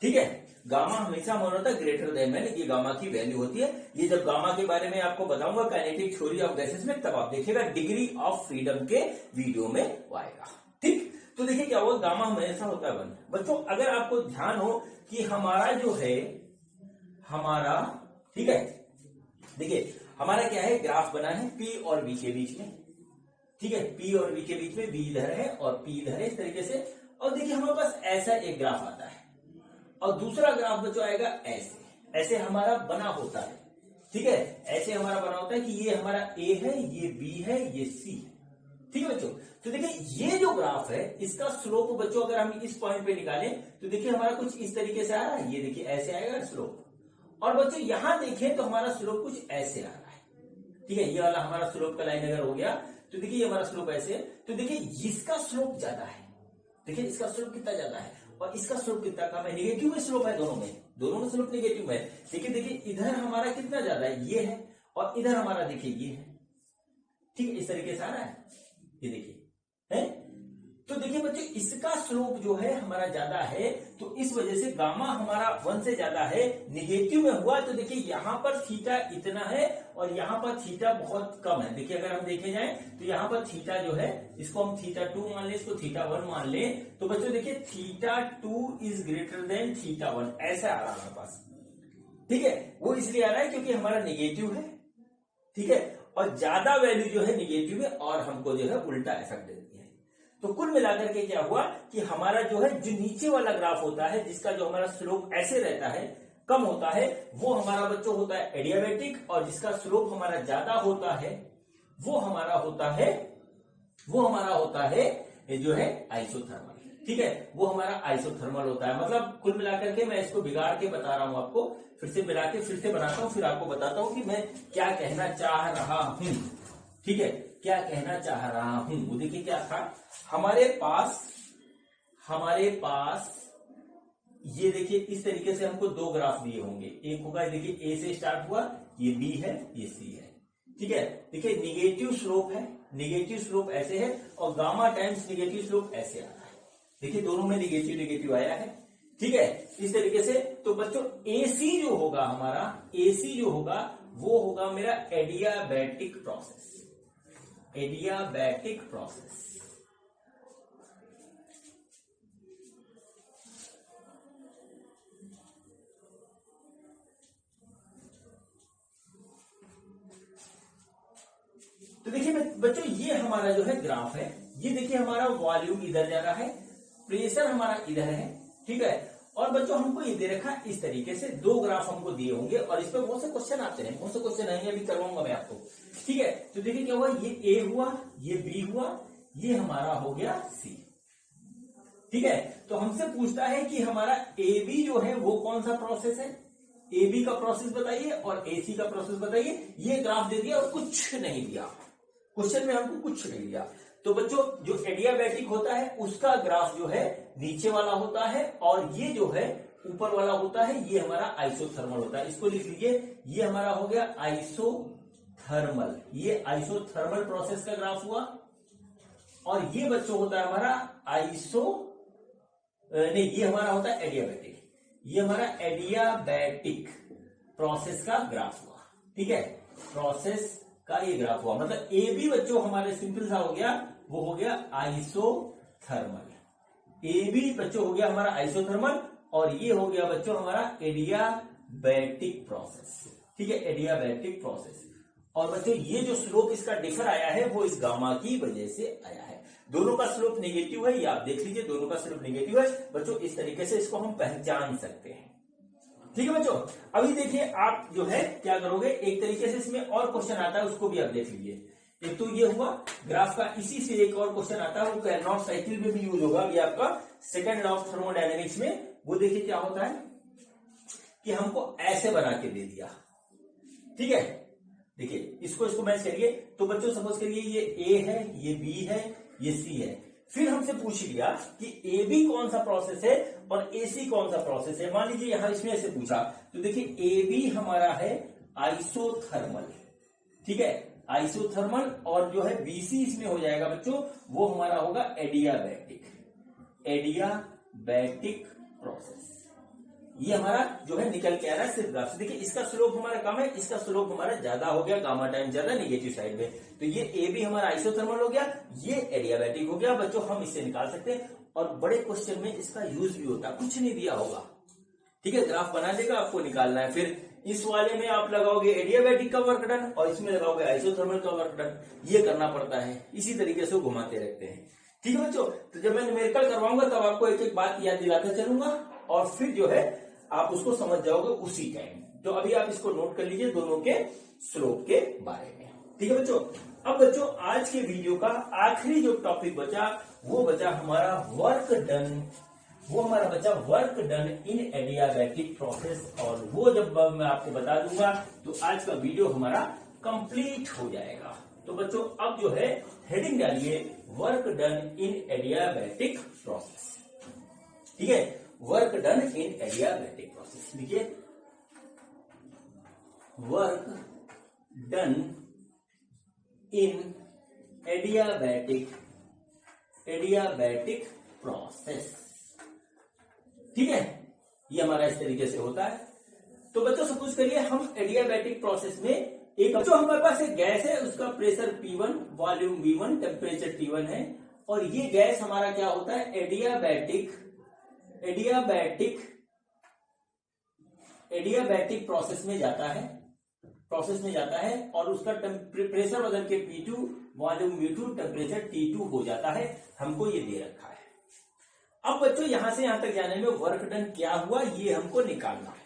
ठीक है, गामा हमेशा हमारा होता है ग्रेटर देन 1, ये गामा की वैल्यू होती है। ये जब गामा के बारे में आपको बताऊंगा काइनेटिक थ्योरी ऑफ गैसेस में, तब आप देखिएगा डिग्री ऑफ फ्रीडम के वीडियो में आएगा। ठीक, तो देखिए क्या होगा, गामा हमेशा होता है 1। बच्चों अगर आपको ध्यान हो कि हमारा जो है ठीक है, देखिए हमारा क्या है, ग्राफ बना है P और V के बीच में। ठीक है, P और V के बीच में V इधर है और P इधर है, इस तरीके से। और देखिए हमारे पास ऐसा एक ग्राफ आता है, और दूसरा ग्राफ बच्चों आएगा ऐसे हमारा बना होता है। ठीक है, ऐसे हमारा बना होता है कि ये हमारा A है, ये B है, ये C है। ठीक है बच्चों, तो देखिए ये जो ग्राफ है इसका स्लोप बच्चों अगर हम इस पॉइंट पे निकालें तो देखिए हमारा कुछ इस तरीके से आ रहा है, ये देखिए ऐसे आएगा स्लोप। और बच्चों यहां देखें तो हमारा स्लोप कुछ ऐसे आ रहा है। ठीक है, ये वाला हमारा स्लोप का लाइन अगर हो गया तो देखिए ये हमारा स्लोप ऐसे है, तो देखिए इसका स्लोप ज्यादा है। देखिए इसका स्लोप कितना ज्यादा है और इसका स्लोप कितना कम है, नेगेटिव स्लोप है, दोनों में स्लोप नेगेटिव है। लेकिन देखिए इधर हमारा कितना ज्यादा है, ये है, और इधर हमारा देखिए ये है। ठीक है, इस तरीके से आ रहा है, ये देखिए है। तो देखिए बच्चों इसका स्लोप जो है हमारा ज्यादा है, तो इस वजह से गामा हमारा 1 से ज्यादा है, निगेटिव में हुआ। तो देखिए यहाँ पर थीटा इतना है और यहाँ पर थीटा बहुत कम है। देखिए अगर हम देखे जाए तो यहाँ पर थीटा जो है इसको हम थीटा 2 मान ले, इसको थीटा 1 मान ले, तो बच्चों देखिए theta 2 is greater than theta 1, ऐसा आ रहा है हमारे पास। ठीक है, वो इसलिए आ रहा है क्योंकि हमारा निगेटिव है। ठीक है, और ज्यादा वैल्यू जो है निगेटिव है और हमको जो है उल्टा इफेक्ट देती है। तो कुल मिलाकर के क्या हुआ कि हमारा जो है जो नीचे वाला ग्राफ होता है, जिसका जो हमारा स्लोप ऐसे रहता है, कम होता है, वो हमारा बच्चों होता है एडियाबैटिक, और जिसका स्लोप हमारा ज्यादा होता है वो हमारा होता है ये जो है आइसोथर्मल। ठीक है, वो हमारा आइसोथर्मल होता है। मतलब कुल मिलाकर के मैं इसको बिगाड़ के बता रहा हूं आपको, फिर से मिला के फिर से बनाता हूं, फिर आपको बताता हूं कि मैं क्या कहना चाह रहा हूं। ठीक है, क्या कहना चाह रहा हूं, वो देखिए क्या था, हमारे पास ये देखिए इस तरीके से हमको दो ग्राफ दिए होंगे। एक होगा देखिए ए से स्टार्ट हुआ, ये बी है, ये सी है। ठीक है, देखिए निगेटिव स्लोप है, निगेटिव स्लोप ऐसे है, और गामा टाइम्स निगेटिव स्लोप ऐसे आ रहा है। देखिए दोनों में निगेटिव निगेटिव आया है। ठीक है, इस तरीके से। तो बच्चों एसी जो होगा हमारा, एसी जो होगा वो होगा मेरा एडियाबैटिक प्रोसेस, एडियाबैटिक प्रोसेस। तो देखिए बच्चों ये हमारा जो है ग्राफ है, ये देखिए हमारा वॉल्यूम इधर जा रहा है, प्रेशर हमारा इधर है। ठीक है, और बच्चों हमको ये दे रखा इस तरीके से दो ग्राफ हमको दिए होंगे, और इस पर बहुत से क्वेश्चन आते हैं, बहुत से क्वेश्चन आएंगे, अभी करवाऊंगा मैं आपको। ठीक है, तो देखिए क्या हुआ, ये ए हुआ, ये बी हुआ, ये हमारा हो गया सी। ठीक है, तो हमसे पूछता है कि हमारा ए बी जो है वो कौन सा प्रोसेस है, ए बी का प्रोसेस बताइए और ए सी का प्रोसेस बताइए। ये ग्राफ दे दिया और कुछ नहीं दिया, क्वेश्चन में हमको कुछ नहीं दिया। तो बच्चों जो एडियाबैटिक होता है उसका ग्राफ जो है नीचे वाला होता है, और ये जो है ऊपर वाला होता है, ये हमारा आइसोथर्मल होता है। इसको लिख लीजिए, ये हमारा हो गया आइसोथर्मल, ये आइसोथर्मल प्रोसेस का ग्राफ हुआ। और ये बच्चों होता है हमारा ये हमारा होता है एडियाबैटिक, ये हमारा एडियाबैटिक प्रोसेस का ग्राफ हुआ। ठीक है, प्रोसेस का ये ग्राफ हुआ, मतलब ए बी बच्चों हमारे सिंपल सा हो गया, वो हो गया आइसोथर्मल। ए बी बच्चों हो गया हमारा आइसोथर्मल, और ये हो गया बच्चों हमारा एडियाबैटिक प्रोसेस। ठीक है, एडियाबैटिक प्रोसेस। और बच्चों ये जो स्लोप इसका डिफर आया है वो इस गामा की वजह से आया है। दोनों का स्लोप नेगेटिव है, ये आप देख लीजिए, दोनों का स्लोप नेगेटिव है बच्चों। इस तरीके से इसको हम पहचान सकते हैं। ठीक है बच्चों, अभी देखिए आप जो है क्या करोगे, एक तरीके से इसमें और क्वेश्चन आता है, उसको भी आप देख लीजिए। एक तो ये हुआ ग्राफ का, इसी से एक और क्वेश्चन आता है, वो कैरनॉट साइकिल में भी यूज होगा, अभी आपका सेकंड लॉ ऑफ थर्मोडायनेमिक्स में। वो देखिए क्या होता है कि हमको ऐसे बना के दे दिया। ठीक है, देखिए इसको मैच करिए। तो बच्चों सपोज करिए ये ए है, ये बी है, ये सी है। फिर हमसे पूछ लिया कि ए बी कौन सा प्रोसेस है और ए सी कौन सा प्रोसेस है। मान लीजिए यहां इसमें ऐसे पूछा, तो देखिए ए बी हमारा है आइसोथर्मल। ठीक है, आइसोथर्मल, और जो है बी सी इसमें हो जाएगा बच्चों, वो हमारा होगा एडियाबैटिक, एडियाबैटिक प्रोसेस। ये हमारा जो है निकल के आ रहा है सिर्फ ग्राफ से। देखिए इसका स्लोप हमारा कम है, इसका स्लोप हमारा ज्यादा हो गया, गामा टाइम ज्यादा निगेटिव साइड में। तो ये ए बी हमारा आइसोथर्मल हो गया, ये एडियाबैटिक हो गया बच्चों। हम इसे निकाल सकते हैं, और बड़े क्वेश्चन में इसका यूज भी होता है, कुछ नहीं दिया होगा। ठीक है, ग्राफ बना देगा, आपको निकालना है। फिर इस वाले में आप लगाओगे एडियाबैटिक का वर्क डन, और इसमें लगाओगे आइसोथर्मल का वर्क डन। ये करना पड़ता है, इसी तरीके से घुमाते रहते हैं। ठीक है बच्चों, तो जब मैं न्यूमेरिकल करवाऊंगा तब आपको एक एक बात याद दिलाता चलूंगा, और फिर जो है आप उसको समझ जाओगे उसी टाइम। तो अभी आप इसको नोट कर लीजिए दोनों के स्लोप के बारे में। ठीक है बच्चों, अब बच्चों आज के वीडियो का आखिरी जो टॉपिक बचा वो बचा हमारा वर्क डन, वो हमारा बचा work done in adiabatic process. और वो जब मैं आपको बता दूंगा तो आज का वीडियो हमारा कंप्लीट हो जाएगा। तो बच्चों अब जो है हेडिंग डालिए work done in adiabatic process. ठीक है, work done in adiabatic process लिखिए, work done in adiabatic adiabatic process. ठीक है, ये हमारा इस तरीके से होता है। तो बच्चों सपोज करिए हम एडियाबैटिक प्रोसेस में एक जो हमारे पास एक गैस है, उसका pressure P1, volume V1, temperature T1 है, और ये गैस हमारा क्या होता है, एडियाबैटिक प्रोसेस में जाता है और उसका प्रेशर बदल के P2, volume V2, temperature T2 हो जाता है। हमको ये दे रखा है। अब बच्चों यहां से यहां तक जाने में वर्क डन क्या हुआ, ये हमको निकालना है।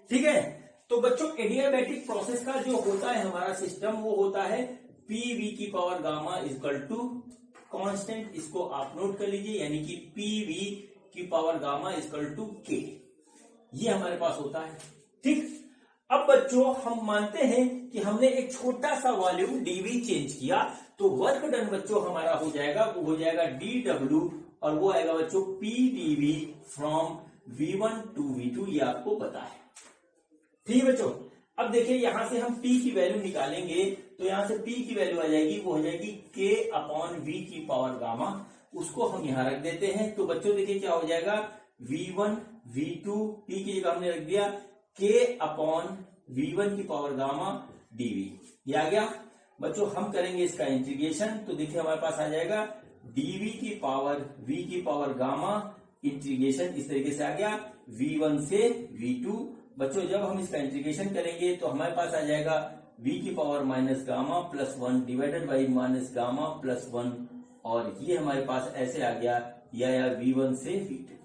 ठीक है, तो बच्चों एडियाबैटिक प्रोसेस का जो होता है हमारा सिस्टम, वो होता है PV की power gamma equal to constant, इसको आप नोट कर लीजिए, यानी कि PV की power gamma equal to K, ये हमारे पास होता है। ठीक, अब बच्चों हम मानते हैं कि हमने एक छोटा सा वॉल्यूम dV चेंज किया, तो वर्क डन बच्चों हमारा हो जाएगा, वो हो जाएगा dW, और वो आएगा बच्चों PdV from V1 to V2, ये आपको पता है। ठीक है बच्चों, अब देखिए यहां से हम P की वैल्यू निकालेंगे, तो यहां से P की वैल्यू आ जाएगी, वो हो जाएगी K अपॉन V की पावर गामा, उसको हम यहां रख देते हैं। तो बच्चों देखिए क्या हो जाएगा, V1 V2, P की जगह हमने रख दिया K अपॉन V1 की पावर गामा dV, ये आ गया। बच्चों हम करेंगे इसका इंटीग्रेशन, तो देखिए हमारे पास आ जाएगा dV की पावर V की पावर गामा इंटीग्रेशन, इस तरीके से आ गया V1 से V2। बच्चों जब हम इसका इंटीग्रेशन करेंगे तो हमारे पास आ जाएगा V की power minus gamma plus 1 divided by minus gamma plus 1, और ये हमारे पास ऐसे आ गया, ये आया V1 से V2।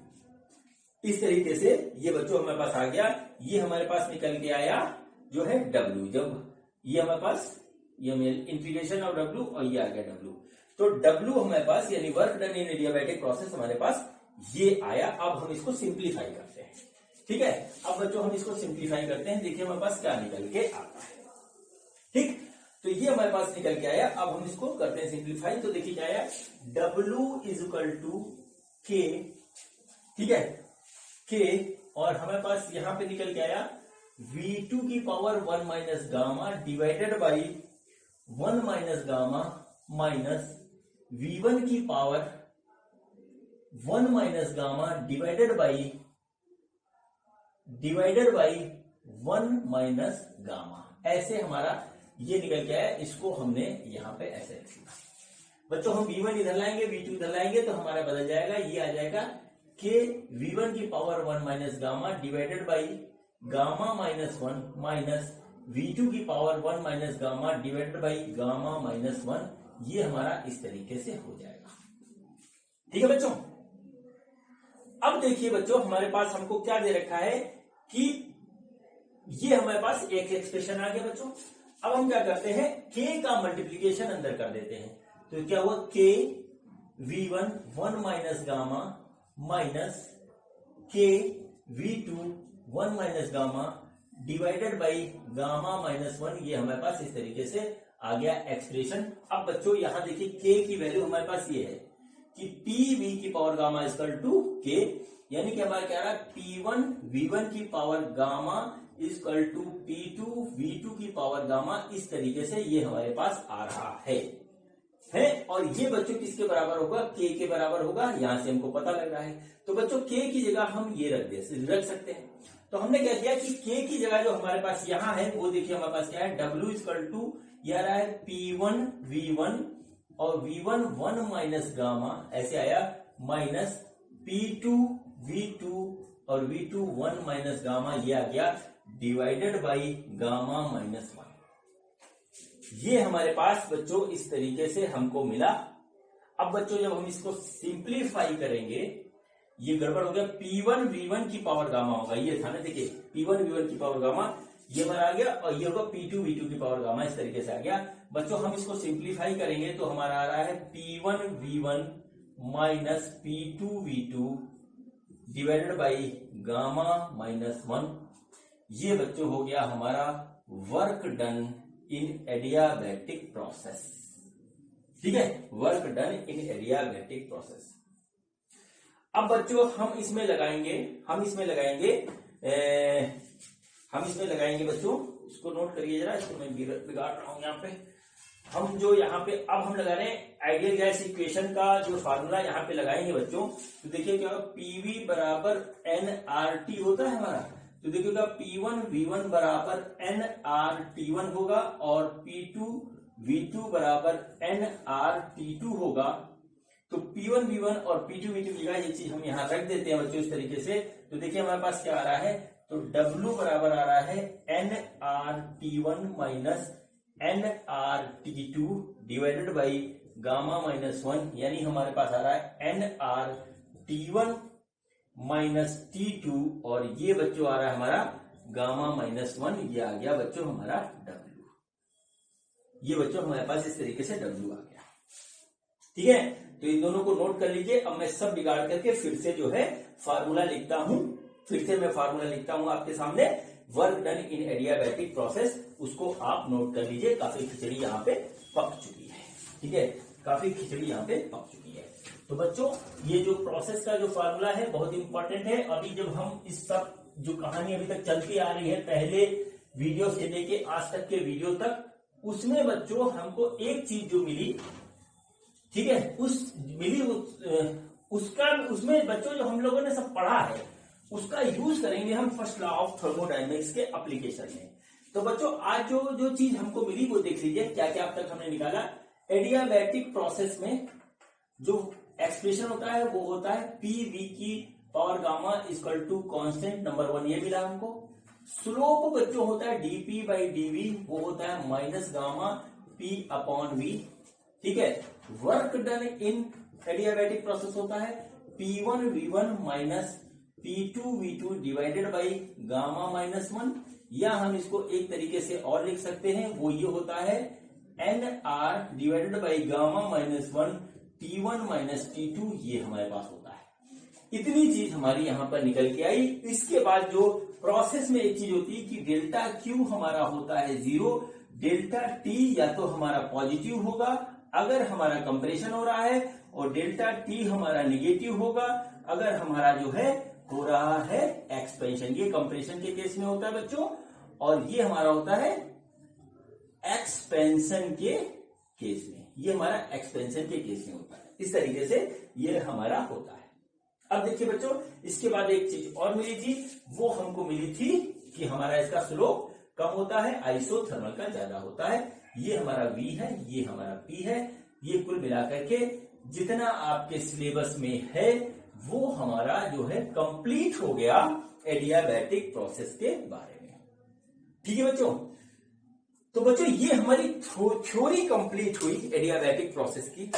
इस तरीके से ये बच्चों हमारे पास आ गया, ये हमारे पास निकल के आया जो है W, जब ये हमारे पास ये इंटीग्रेशन ऑफ W, और ये आ गया W, तो W हमारे पास यानी work done in adiabatic process हमारे पास ये आया। अब हम इसको सिंप्लीफाई करते हैं। ठीक है, अब बच्चों हम इसको सिंप्लीफाई करते हैं, देखिए हमारे पास क्या निकल के आता है। ठीक, तो ये हमारे पास निकल के आया। अब हम इसको करते हैं सिंप्लीफाई, तो देखिए क्या आया, W is equal to K, ठीक है K, और हमारे पास यहां पे निकल के आया V2 की power 1 minus gamma divided by 1 minus gamma minus V1 की power 1 minus gamma divided by 1 minus gamma, ऐसे हमारा ये निकल के आया। इसको हमने यहां पे ऐसे रख दिया। बच्चों हम V1 इधर लाएंगे, V2 इधर लाएंगे, तो हमारा बदल जाएगा, ये आ जाएगा कि V1 की power 1 minus gamma divided by gamma minus 1 minus V2 की power 1 minus gamma divided by gamma minus 1, ये हमारा इस तरीके से हो जाएगा। ठीक है बच्चों, अब देखिए बच्चों हमारे पास हमको क्या दे रखा है कि ये हमारे पास एक एक्सप्रेशन आ गया बच्चों। अब हम क्या करते हैं, K का मल्टीप्लीकेशन अंदर कर देते हैं, तो क्या हुआ K V1 1 minus gamma minus K V2 1 minus gamma divided by gamma minus 1, ये हमारे पास इस तरीके से आ गया एक्सप्रेशन। अब बच्चों यहां देखिए K की वैल्यू हमारे पास ये है कि PV की power gamma equal to K, यानी कि हमारा क्या रहा, P1 V1 की power gamma equal to P2 V2 की पावर गामा, इस तरीके से ये हमारे पास आ रहा है। और ये बच्चों किसके बराबर होगा, K के बराबर होगा, यहां से हमको पता लग रहा है। तो बच्चों K की जगह हम ये रख सकते हैं। तो हमने क्या किया कि K की जगह जो हमारे पास यहां है, वो देखिए हमारे पास क्या है, W इक्वल टू यह रहा है P1 V1 और V1 1 माइनस गामा, ऐसे आया, माइनस P2 V2 और V2 1 माइनस गामा, ये आ गया डिवाइडेड बाई गामा माइनस 1। ये हमारे पास बच्चों इस तरीके से हमको मिला। अब बच्चों जब हम इसको सिंप्लीफाई करेंगे, ये गड़बड़ हो गया, P1 V1 की पावर गामा होगा, ये था ना, देखिए P1 V1 की पावर गामा ये बना गया, और ये होगा P2 V2 की पावर गामा, इस तरीके से आ गया। बच्चों हम इसको सिंप्लीफाई करेंगे तो हमारा आ रहा है P1 V1 minus P2 V2 divided by gamma minus 1, ये बच्चों हो गया हमारा work done in adiabatic process. ठीक है, work done in adiabatic process. अब बच्चों हम इसमें लगाएंगे बच्चों, इसको नोट करिए जरा, इसको मैं बिगाड़ रहा हूं यहाँ पे। हम जो यहाँ पे अब हम लगा रहे हैं आइडियल गैस इक्वेशन का जो फार्मूला यहाँ पे लगाएंगे बच्चों, तो देखिए क्या पीवी बराबर nRT होता है हमारा। तो देखिएगा P1 V1 बराबर nRT1 होगा और P2 V2 बराबर nRT2 होगा। तो P1 V1 और P2 V2 की ये चीज हम यहाँ रख देते हैं बच्चों इस तरीके से। तो देखिए हमारे पास क्या आ रहा है, तो W बराबर आ रहा है nRT1 minus nRT2 divided by gamma minus 1, यानी हमारे पास आ रहा है nRT1 माइनस T2 और ये बच्चों आ रहा है हमारा गामा माइनस 1। ये आ गया बच्चों हमारा W। ये बच्चों हमारे पास इस तरीके से W आ गया। ठीक है, तो इन दोनों को नोट कर लीजिए। अब मैं सब बिगाड़ करके फिर से जो है फार्मूला लिखता हूं। फिर से मैं फार्मूला लिखता हूं आपके सामने, work done in adiabatic process, उसको आप नोट कर लीजिए। काफी खिचड़ी यहाँ पे पक चुकी है। ठीक है, काफी खिचड़ी यहाँ पे पक चुकी है। तो बच्चों ये जो प्रोसेस का जो फार्मूला है बहुत इंपॉर्टेंट है। अभी जब हम इस सब जो कहानी अभी तक चलती आ रही है पहले वीडियो से लेके आज तक के वीडियो तक, उसमें बच्चों हमको एक चीज जो मिली, ठीक है, उसमें बच्चों जो हम लोगों ने सब पढ़ा है उसका यूज करेंगे हम फर्स्ट लॉ ऑफ थर्मोडायनेमिक्स के एप्लीकेशन में। तो बच्चों आज जो चीज हमको मिली वो देख लीजिए क्या क्या अब तक हमने निकाला। एडियाबैटिक प्रोसेस में जो एक्सप्रेशन होता है वो होता है पीवी की power gamma equal to constant number 1, ये मिला हमको। स्लोप बच्चों होता है डीपी बाई डीवी, वो होता है minus gamma P upon V. ठीक है, work done in adiabatic process होता है P1 V1 minus P2 V2 divided by gamma minus 1, या हम इसको एक तरीके से और लिख सकते हैं, वो ये होता है NR divided by gamma minus 1 T1 minus T2, ये हमारे पास होता है। इतनी चीज हमारी यहां पर निकल के आई। इसके बाद जो प्रोसेस में एक चीज होती है कि डेल्टा Q हमारा होता है 0, डेल्टा T या तो हमारा पॉजिटिव होगा अगर हमारा कंप्रेशन हो रहा है, और डेल्टा T हमारा निगेटिव होगा अगर हमारा जो है हो रहा है एक्सपेंशन। ये कंप्रेशन के केस में होता है बच्चों, और ये हमारा होता है एक्सपेंशन के केस में। ये हमारा एक्सपेंशन के केस में होता है। इस तरीके से ये हमारा होता है। अब देखिए बच्चों, इसके बाद एक चीज और मिली थी, वो हमको मिली थी कि हमारा इसका स्लोप कम होता है, आइसोथर्मल का ज्यादा होता है। ये हमारा V है, ये हमारा P है। ये कुल मिलाकर के जितना आपके सिलेबस में है वो हमारा जो है कंप्लीट हो गया एडियाबैटिक प्रोसेस के बारे में। ठीक है बच्चों, तो बच्चों ये हमारी थ्योरी कंप्लीट हुई एडियाबैटिक प्रोसेस की।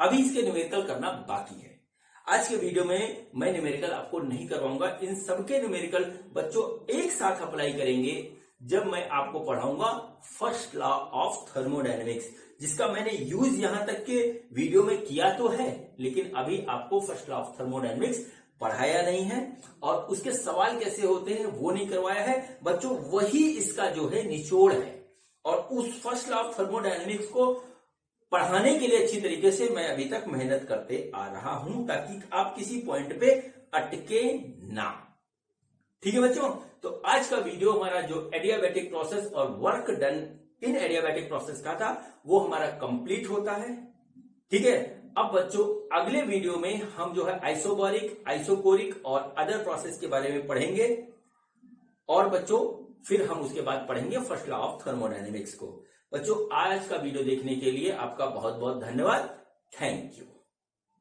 अभी इसके न्यूमेरिकल करना बाकी है। आज के वीडियो में मैं न्यूमेरिकल आपको नहीं करवाऊंगा। इन सबके न्यूमेरिकल बच्चों एक साथ अप्लाई करेंगे जब मैं आपको पढ़ाऊंगा फर्स्ट लॉ ऑफ थर्मोडायनेमिक्स, जिसका मैंने यूज यहां तक के वीडियो में किया तो है, लेकिन अभी आपको फर्स्ट लॉ ऑफ थर्मोडायनेमिक्स पढ़ाया नहीं है और उसके सवाल कैसे होते हैं वो नहीं करवाया है बच्चों। वही इसका जो है निचोड़ है, और उस फर्स्ट लॉ ऑफ थर्मोडायनेमिक्स को पढ़ाने के लिए अच्छी तरीके से मैं अभी तक मेहनत करते आ रहा हूं, ताकि आप किसी पॉइंट पे अटके ना। ठीक है बच्चों, तो आज का वीडियो हमारा जो एडियाबैटिक प्रोसेस और work done in adiabatic process का था वो हमारा कंप्लीट होता है। ठीक है, अब बच्चों अगले वीडियो में हम जो है आइसोबैरिक, आइसोकोरिक और अदर प्रोसेस के बारे में पढ़ेंगे, और बच्चों फिर हम उसके बाद पढ़ेंगे फर्स्ट लॉ ऑफ थर्मोडायनेमिक्स को। बच्चों आज का वीडियो देखने के लिए आपका बहुत बहुत धन्यवाद। Thank you.